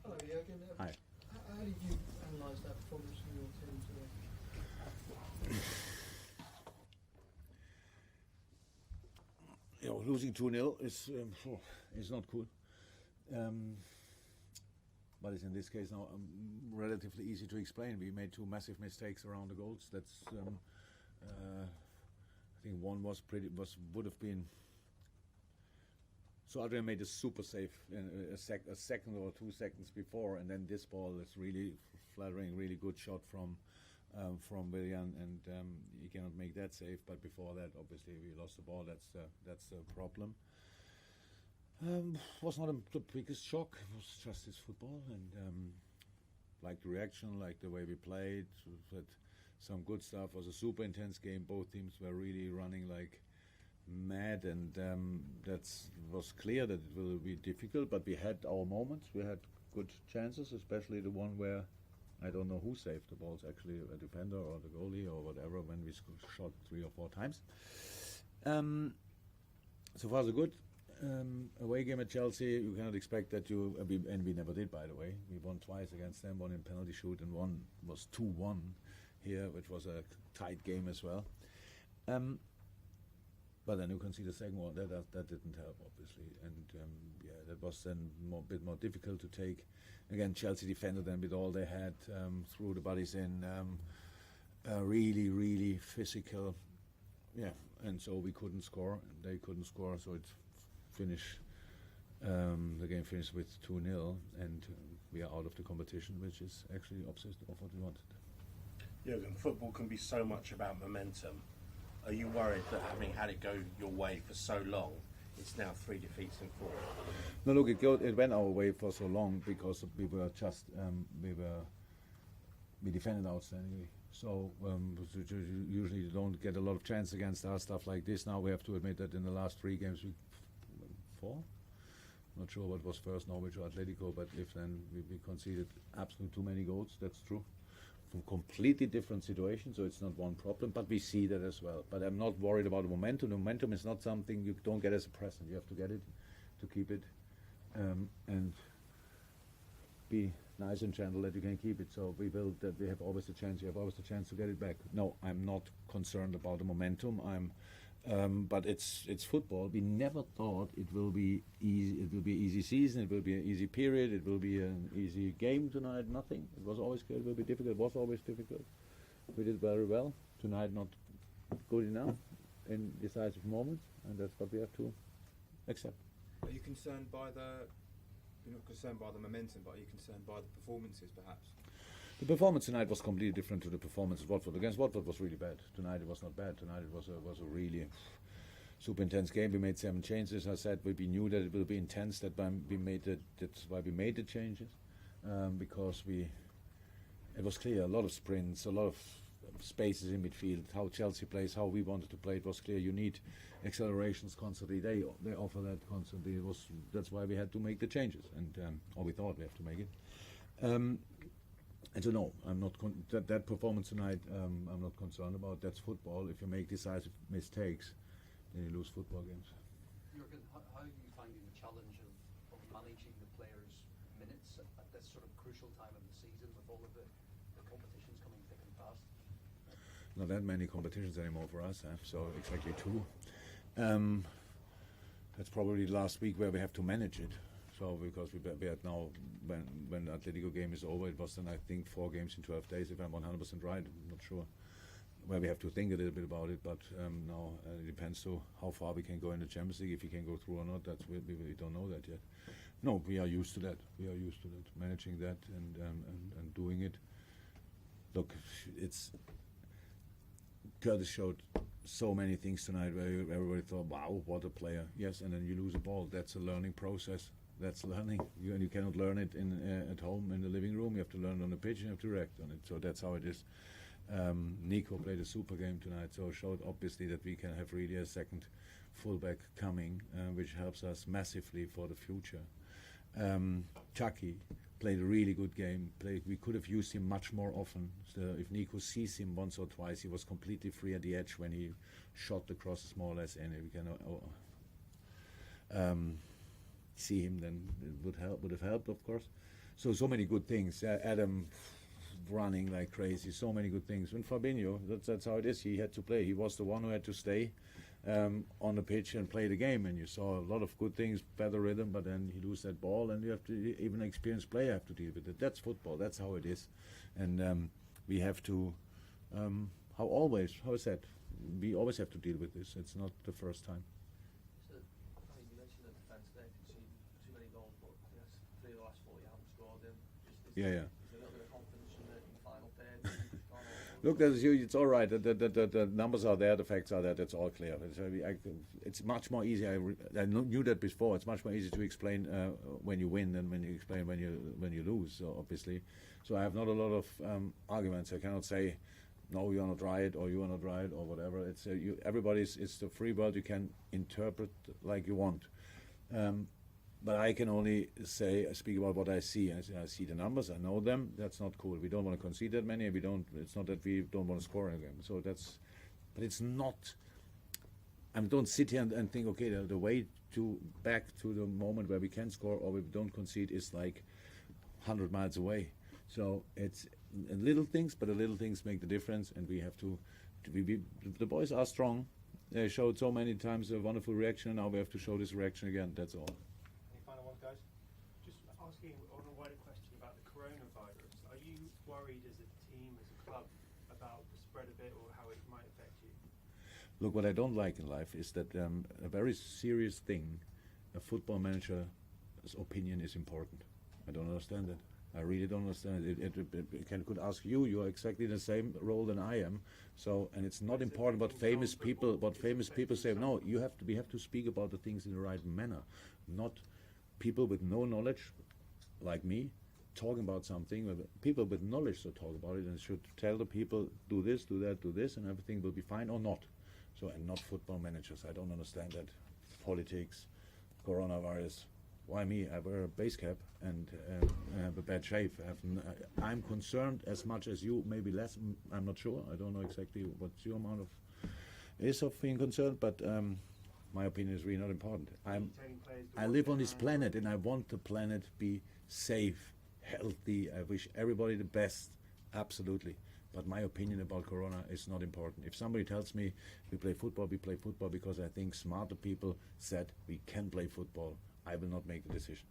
Hello, Jürgen. Hi. How did you analyse that performance from your team today? You know, losing 2-0 is not cool. But it's in this case now relatively easy to explain. We made two massive mistakes around the goals. That's I think one would have been. So Adrian made a super save a second or 2 seconds before, and then this ball is really flattering, really good shot from Willian, and he cannot make that save. But before that, obviously, we lost the ball. That's a problem. Was not the biggest shock. It was just his football, and like the reaction, like the way we played. Had some good stuff. It was a super intense game. Both teams were really running like mad, and that was clear that it will be difficult. But we had our moments. We had good chances, especially the one where I don't know who saved the balls. Actually, a defender or the goalie or whatever. When we shot 3 or 4 times. So far so good. Away game at Chelsea, you cannot expect that and we never did, by the way. We won twice against them, one in penalty shoot and one was 2-1 here, which was a tight game as well. But then you can see the second one, that didn't help, obviously. And yeah, that was then a bit more difficult to take. Again, Chelsea defended them with all they had, threw the bodies in, really, really physical. Yeah, and so we couldn't score, they couldn't score, so the game finished with 2-0, and we are out of the competition, which is actually opposite of what we wanted. Jürgen, football can be so much about momentum. Are you worried that having had it go your way for so long, it's now 3 defeats in 4? No, look, it went our way for so long because we were just we defended outstandingly. So usually you don't get a lot of chance against us, stuff like this. Now we have to admit that in the last 3 games, 4. Not sure what was first, Norwich or Atletico, but if then we conceded absolutely too many goals, that's true. From completely different situations, so it's not one problem, but we see that as well. But I'm not worried about the momentum. The momentum is not something you don't get as a present. You have to get it to keep it, and be nice and gentle that you can keep it. So we will. That we have always a chance. You have always a chance to get it back. No, I'm not concerned about the momentum. But it's football. We never thought it will be easy. It will be an easy season. It will be an easy period. It will be an easy game tonight. Nothing. It was always clear it will be difficult. It was always difficult. We did very well tonight. Not good enough in decisive moments, and that's what we have to accept. Are you concerned by You're not concerned by the momentum, but are you concerned by the performances, perhaps? The performance tonight was completely different to the performance at Watford. Against Watford was really bad. Tonight it was not bad. Tonight it was a really super intense game. We made 7 changes. I said we knew that it will be intense. That's why we made the changes, because it was clear. A lot of sprints, a lot of spaces in midfield. How Chelsea plays, how we wanted to play. It was clear. You need accelerations constantly. They offer that constantly. That's why we had to make the changes, and or we thought we have to make it. And so no, I'm not that performance tonight. I'm not concerned about. That's football. If you make decisive mistakes, then you lose football games. Jürgen, how are you finding the challenge of managing the players' minutes at this sort of crucial time of the season with all of the competitions coming thick and fast? Not that many competitions anymore for us, so exactly 2. That's probably last week where we have to manage it. So because we had now, when the Atletico game is over, it was then I think 4 games in 12 days, if I'm 100% right. I'm not sure. Where we have to think a little bit about it, but now it depends to how far we can go in the Champions League, if we can go through or not. We don't know that yet. No, we are used to that. We are used to that, managing that and doing it. Look, Curtis showed so many things tonight where everybody thought, wow, what a player. Yes, and then you lose a ball. That's a learning process. That's learning. You cannot learn it at home in the living room. You have to learn it on the pitch and you have to react on it. So that's how it is. Nico played a super game tonight, so showed obviously that we can have really a second fullback coming, which helps us massively for the future. Chucky played a really good game. We could have used him much more often. So if Nico sees him once or twice, he was completely free at the edge when he shot the crosses more or less in. We can see him, then it would have helped, of course. So many good things. Adam running like crazy, so many good things. And Fabinho, that's how it is. He had to play. He was the one who had to stay on the pitch and play the game. And you saw a lot of good things, better rhythm, but then you lose that ball, and you have to, even an experienced player have to deal with it. That's football. That's how it is. And we have to, how is that? We always have to deal with this. It's not the first time. So, I mean, you mentioned the defence there, conceded too many goals, but I guess 3 of the last 4 you haven't scored in. Yeah. Is there a little bit of confidence in the final third? that you've just gone all- Look, it's all right. The numbers are there, the facts are there. That's all clear. It's much more easy. I knew that before. It's much more easy to explain when you win than when you explain when you lose. So obviously, so I have not a lot of arguments. I cannot say, no, you are not right, or you are not right, or whatever. It's it's the free world. You can interpret like you want. But I can only speak about what I see. I see the numbers. I know them. That's not cool. We don't want to concede that many. It's not that we don't want to score again. So but it's not. I don't sit here and think, okay, the way back to the moment where we can score or we don't concede is like 100 miles away. So it's little things, but the little things make the difference, and we have to the boys are strong. They showed so many times a wonderful reaction. Now we have to show this reaction again. That's all. Any final ones, guys? Just asking on a wider question about the coronavirus. Are you worried as a team, as a club, about the spread of it or how it might affect you? Look, what I don't like in life is that a very serious thing, a football manager's opinion is important. I don't understand that. I really don't understand it. Could ask you. You're exactly the same role than I am. So, and it's not important what famous people say. No, we have to speak about the things in the right manner, not people with no knowledge, like me, talking about something. People with knowledge should talk about it and should tell the people, do this, do that, do this, and everything will be fine or not. So, and not football managers. I don't understand that. Politics, coronavirus. Why me? I wear a base cap and have a bad shave. I'm concerned as much as you, maybe less. I'm not sure. I don't know exactly what your amount of being concerned, but my opinion is really not important. I live on this planet, and I want the planet be safe, healthy. I wish everybody the best, absolutely. But my opinion about Corona is not important. If somebody tells me we play football because I think smarter people said we can play football, I will not make the decision.